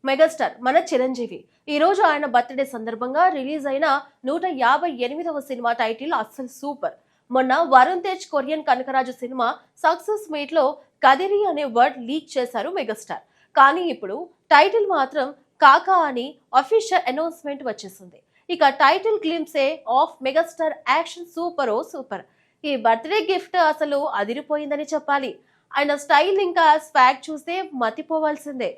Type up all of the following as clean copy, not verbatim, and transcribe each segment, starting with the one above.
Megastar మన చిరంజీవి ఈ రోజు ఆయన బర్త్డే సందర్భంగా రిలీజ్ అయిన 158వ సినిమా టైటిల్ అస్సలు సూపర్. మొన్న Varun Tej Korean Kanakaraju cinema success meet లో కదిరి అనే వర్డ్ లీక్ చేశారు మెగాస్టార్. కానీ ఇప్పుడు టైటిల్ మాత్రం కాకా అని అఫీషియల్ అనౌన్స్మెంట్ వచ్చేసింది. ఇక title glimpse of megastar action super super. ఈ బర్త్డే గిఫ్ట్ అసలు అదిరిపోయిందని చెప్పాలి. ఆయన స్టైల్ ఇంకా స్వాగ్ చూస్తే మతిపోవాల్సిందే.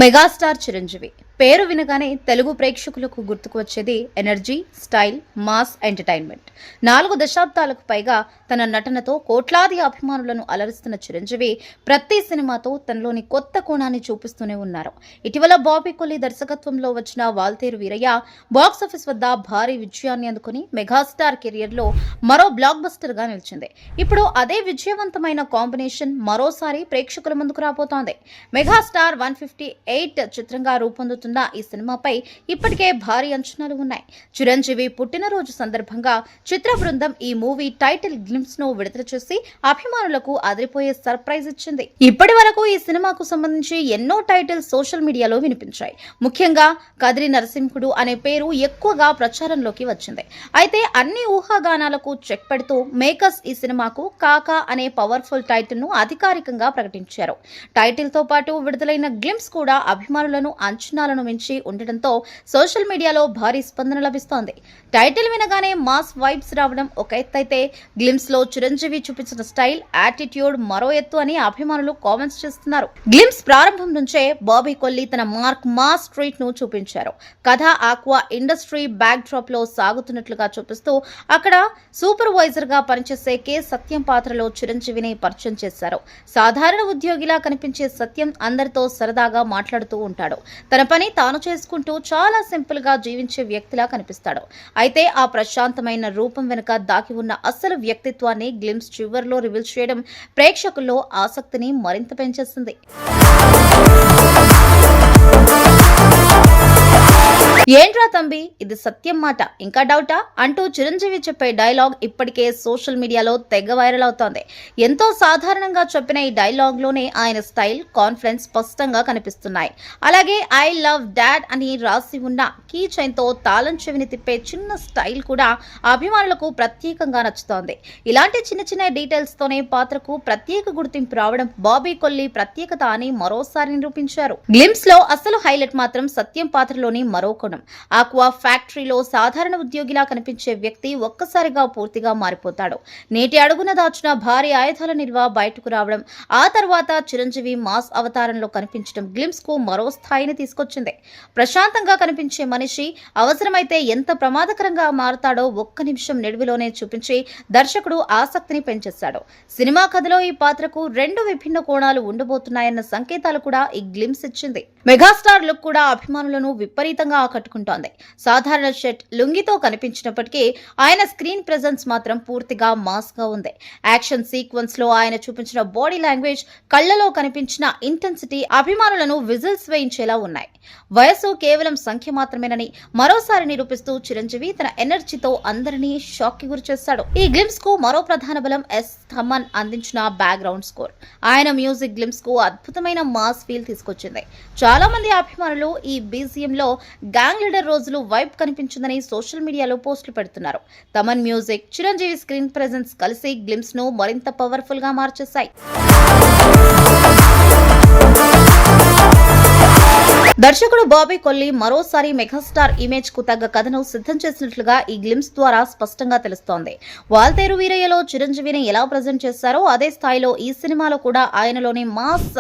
మెగాస్టార్ చిరంజీవి పేరు వినగానే తెలుగు ప్రేక్షకులకు గుర్తుకు వచ్చేది ఎనర్జీ, స్టైల్, మాస్ ఎంటర్టైన్మెంట్. 4 దశాబ్దాలకు పైగా తన నటనతో కోట్లాది అభిమానులను అలరిస్తున్న చిరంజీవి ప్రతి సినిమాతో తనలోని కొత్త కోణాన్ని చూపిస్తూనే ఉన్నారు. ఇటీవల బాబీ కొల్లి దర్శకత్వంలో వచ్చిన వాల్తేరు వీరయ్య బాక్సాఫీస్ వద్ద భారీ విజయాన్ని అందుకుని మెగాస్టార్ కెరియర్ లో మరో బ్లాక్ బస్టర్ గా నిలిచింది. ఇప్పుడు అదే విజయవంతమైన కాంబినేషన్ మరోసారి ప్రేక్షకుల ముందుకు రాబోతోంది. మెగాస్టార్ 158 చిత్రంగా రూపొందుతున్న ఈ సినిమాపై ఇప్పటికే భారీ అంచనాలు ఉన్నాయి. చిరంజీవి పుట్టినరోజు సందర్భంగా చిత్ర బృందం ఈ మూవీ టైటిల్ గ్లింప్స్ ను విడుదల చేసి అభిమానులకు అదిరిపోయే సర్ప్రైజ్ ఇచ్చింది. ఇప్పటి వరకు ఈ సినిమాకు సంబంధించి ఎన్నో టైటిల్స్ సోషల్ మీడియాలో వినిపించాయి. ముఖ్యంగా కదిరి నరసింహుడు అనే పేరు ఎక్కువగా ప్రచారంలోకి వచ్చింది. అయితే అన్ని ఊహాగానాలకు చెక్ పెడుతూ మేకర్స్ ఈ సినిమాకు కాకా అనే పవర్ఫుల్ టైటిల్ ను అధికారికంగా ప్రకటించారు. టైటిల్ తో పాటు విడుదలైన గ్లింప్స్ కూడా అభిమానులను అంచనాలను మించి ఉండటంతో సోషల్ మీడియాలో భారీ స్పందన లభిస్తోంది. టైటిల్ వినగానే మాస్ వైబ్స్ రావడం ఒక ఎత్తైతే గ్లింప్స్ లో చిరంజీవి చూపించిన స్టైల్, యాటిట్యూడ్ మరో ఎత్తు అని అభిమానులు కామెంట్స్ చేస్తున్నారు. గ్లింప్స్ ప్రారంభం నుంచే బాబీ కొల్లి తన మార్క్ మాస్ స్ట్రీట్ ను చూపించారు. కథ ఆక్వా ఇండస్ట్రీ బ్యాక్ డ్రాప్ లో సాగుతున్నట్లుగా చూపిస్తూ అక్కడ సూపర్వైజర్ గా పనిచేసే కె సత్యం పాత్రలో చిరంజీవిని పరిచయం చేశారు. సాధారణ ఉద్యోగిలా కనిపించే సత్యం అందరితో సరదాగా మాట్లాడుతూ ఉంటాడు. తన పని తాను చేసుకుంటూ చాలా సింపుల్ గా జీవించే వ్యక్తిలా కనిపిస్తాడు. అయితే ఆ ప్రశాంతమైన రూపం వెనుక దాగి ఉన్న అసలు వ్యక్తిత్వాన్ని గ్లింప్స్ చివర్లో రివీల్ చేయడం ప్రేక్షకుల్లో ఆసక్తిని మరింత పెంచేస్తుంది. ఏంట్రా తంబి, ఇది సత్యం మాట, ఇంకా డౌటా అంటూ చిరంజీవి చెప్పే డైలాగ్ ఇప్పటికే సోషల్ మీడియాలో తెగ వైరల్ అవుతోంది. ఎంతో సాధారణంగా చెప్పిన ఈ డైలాగ్ లోనే ఆయన స్టైల్, కాన్ఫిడెన్స్ స్పష్టంగా కనిపిస్తున్నాయి. అలాగే ఐ లవ్ డాడ్ అని రాసి ఉన్న కీ చైన్ తో తాళం చెవిని తిప్పే చిన్న స్టైల్ కూడా అభిమానులకు ప్రత్యేకంగా నచ్చుతోంది. ఇలాంటి చిన్న చిన్న డీటెయిల్స్ తోనే పాత్రకు ప్రత్యేక గుర్తింపు రావడం బాబీ కొల్లి ప్రత్యేకత అని మరోసారి నిరూపించారు. గ్లింప్స్ లో అసలు హైలైట్ మాత్రం సత్యం పాత్రలోని మరో కోణం. ఆక్వా ఫ్యాక్టరీలో సాధారణ ఉద్యోగిలా కనిపించే వ్యక్తి ఒక్కసారిగా పూర్తిగా మారిపోతాడు. నేటి అడుగున దాచిన భారీ ఆయుధాల నిల్వ బయటకు రావడం, ఆ తర్వాత చిరంజీవి మాస్ అవతారంలో కనిపించడం గ్లింప్స్ కు మరో స్థాయిని తీసుకొచ్చింది. ప్రశాంతంగా కనిపించే మనిషి అవసరమైతే ఎంత ప్రమాదకరంగా మారుతాడో ఒక్క నిమిషం నిడివిలోనే చూపించి దర్శకుడు ఆసక్తిని పెంచేశాడు. సినిమా కథలో ఈ పాత్రకు 2 విభిన్న కోణాలు ఉండబోతున్నాయన్న సంకేతాలు కూడా ఈ గ్లింప్స్ ఇచ్చింది. మెగాస్టార్ లుక్ కూడా అభిమానులను విపరీతంగా ఆకట్టుకుంటోంది. సాధారణ షర్ట్, లుంగితో కనిపించినప్పటికీ ఆయన స్క్రీన్ ప్రెజెన్స్ మాత్రం పూర్తిగా మాస్ గా ఉంది. యాక్షన్ సీక్వెన్స్ లో ఆయన చూపించిన బాడీ లాంగ్వేజ్, కళ్లలో కనిపించిన ఇంటెన్సిటీ అభిమానులను విజిల్స్ వేయించేలా ఉన్నాయి. వయసు కేవలం సంఖ్య మాత్రమేనని మరోసారి నిరూపిస్తూ చిరంజీవి తన ఎనర్జీతో అందరినీ షాక్ కి గురిచేశాడు. ఈ గ్లింప్స్ కు మరో ప్రధాన బలం ఎస్ థమన్ అందించిన బ్యాక్గ్రౌండ్ స్కోర్. ఆయన మ్యూజిక్ గ్లింప్స్ కు అద్భుతమైన మాస్ ఫీల్ తీసుకొచ్చింది. చాలా మంది అభిమానులు ఈ బీజిఎం లో గ్యాంగ్ లీడర్ రోజులు వైబ్ కనిపించిందని సోషల్ మీడియాలో పోస్టులు పెడుతున్నారు. Thaman music, Chiranjeevi screen presence కలిసి గ్లింప్స్ ను మరింత పవర్ఫుల్ గా మార్చేశాయి. దర్శకుడు బాబీ కొల్లి మరోసారి మెగాస్టార్ ఇమేజ్ కు తగ్గ కథను సిద్ధం చేసినట్లుగా ఈ గ్లింప్స్ ద్వారా స్పష్టంగా తెలుస్తోంది. వాల్తేరు వీరయ్యలో చిరంజీవిని ఎలా ప్రజెంట్ చేశారో అదే స్థాయిలో ఈ సినిమాలో కూడా ఆయనలోని మాస్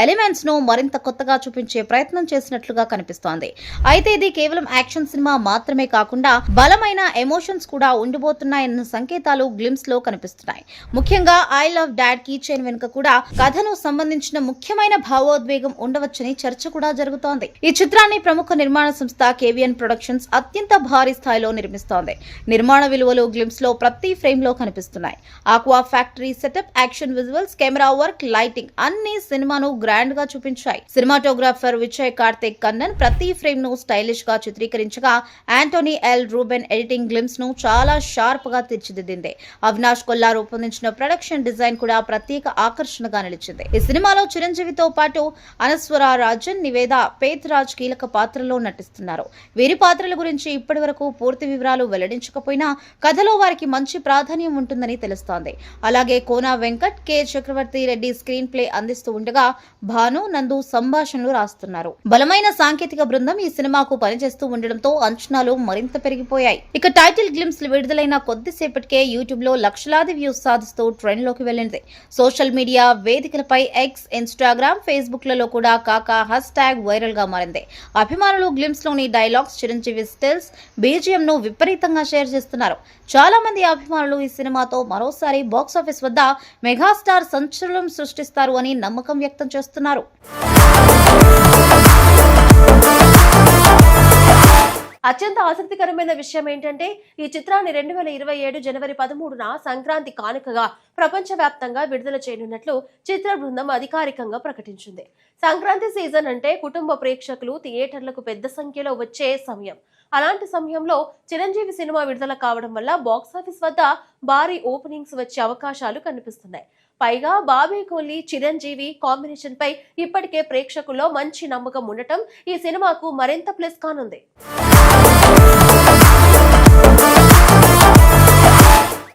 ఎలిమెంట్స్ ను మరింత కొత్తగా చూపించే ప్రయత్నం చేసినట్లుగా కనిపిస్తోంది. అయితే ఇది కేవలం యాక్షన్ సినిమా మాత్రమే కాకుండా బలమైన ఎమోషన్స్ కూడా ఉండబోతున్నాయన్న సంకేతాలు గ్లింప్స్ లో కనిపిస్తున్నాయి. ముఖ్యంగా I love dad key chain వెనుక కూడా కథను సంబంధించిన ముఖ్యమైన భావోద్వేగం ఉండవచ్చని చర్చ కూడా జరుగుతోంది. కానుంది. ఈ చిత్రాన్ని ప్రముఖ నిర్మాణ సంస్థ కేవీఎన్ ప్రొడక్షన్స్ అత్యంత భారీ స్థాయిలో నిర్మిస్తోంది. నిర్మాణ విలువలు గ్లిమ్స్ లో ప్రతి ఫ్రేమ్ లో కనిపిస్తున్నాయి. Aqua factory setup, action visuals, camera work, lighting అన్ని సినిమాను గ్రాండ్ గా చూపించాయి. సినిమాటోగ్రాఫర్ విజయ్ కార్తిక్ కన్నన్ ప్రతి ఫ్రేమ్ ను స్టైలిష్ గా చిత్రీకరించగా, యాంటోనీ ఎల్ రూబెన్ ఎడిటింగ్ గ్లిమ్స్ ను చాలా షార్ప్ గా తీర్చిదిద్దింది. అవినాష్ కొల్లా రూపొందించిన ప్రొడక్షన్ డిజైన్ కూడా ప్రత్యేక ఆకర్షణగా నిలిచింది. ఈ సినిమాలో చిరంజీవితో పాటు అనస్వర రాజన్, నివేద పేత్రాజ్ కీలక పాత్రలో నటిస్తున్నారు. వీరి పాత్రల గురించి ఇప్పటి వరకు పూర్తి వివరాలు వెల్లడించకపోయినా కథలో వారికి మంచి ప్రాధాన్యం ఉంటుందని తెలుస్తోంది. అలాగే కోనా వెంకట్, కె చక్రవర్తి రెడ్డి స్క్రీన్ ప్లే అందిస్తూ ఉండగా, భాను, నందు సంభాషణలు రాస్తున్నారు. బలమైన సాంకేతిక బృందం ఈ సినిమాకు పనిచేస్తూ ఉండడంతో అంచనాలు మరింత పెరిగిపోయాయి. ఇక టైటిల్ గ్లిమ్స్ విడుదలైన కొద్దిసేపటికే యూట్యూబ్ లో లక్షలాది వ్యూస్ సాధిస్తూ ట్రెండ్ లోకి వెళ్ళింది. సోషల్ మీడియా వేదికలపై ఎక్స్, ఇన్స్టాగ్రామ్, ఫేస్బుక్ లలో కూడా కాకా హ్యాష్ ట్యాగ్ వైరల్ గా మారింది. అభిమానులు గ్లిమ్స్ లోని డైలాగ్స్, చిరంజీవి స్టిల్స్, బీజిఎం ను విపరీతంగా షేర్ చేస్తున్నారు. చాలా మంది అభిమానులు ఈ సినిమాతో మరోసారి బాక్సాఫీస్ వద్ద మెగాస్టార్ సంచలనం సృష్టిస్తారు అని నమ్మకం వ్యక్తం చేస్తున్నారు. అత్యంత ఆసక్తికరమైన విషయం ఏంటంటే, ఈ చిత్రాన్ని 2027 జనవరి 13న సంక్రాంతి కానుకగా ప్రపంచవ్యాప్తంగా విడుదల చేయనున్నట్లు చిత్ర బృందం అధికారికంగా ప్రకటించింది. సంక్రాంతి సీజన్ అంటే కుటుంబ ప్రేక్షకులు థియేటర్లకు పెద్ద సంఖ్యలో వచ్చే సమయం. అలాంటి సమయంలో చిరంజీవి సినిమా విడుదల కావడం వల్ల బాక్సాఫీస్ వద్ద భారీ ఓపెనింగ్స్ వచ్చే అవకాశాలు కనిపిస్తున్నాయి. పైగా బాబీ కోహ్లీ, చిరంజీవి కాంబినేషన్ పై ఇప్పటికే ప్రేక్షకుల్లో మంచి నమ్మకం ఉండటం ఈ సినిమాకు మరింత ప్లస్ కానుంది.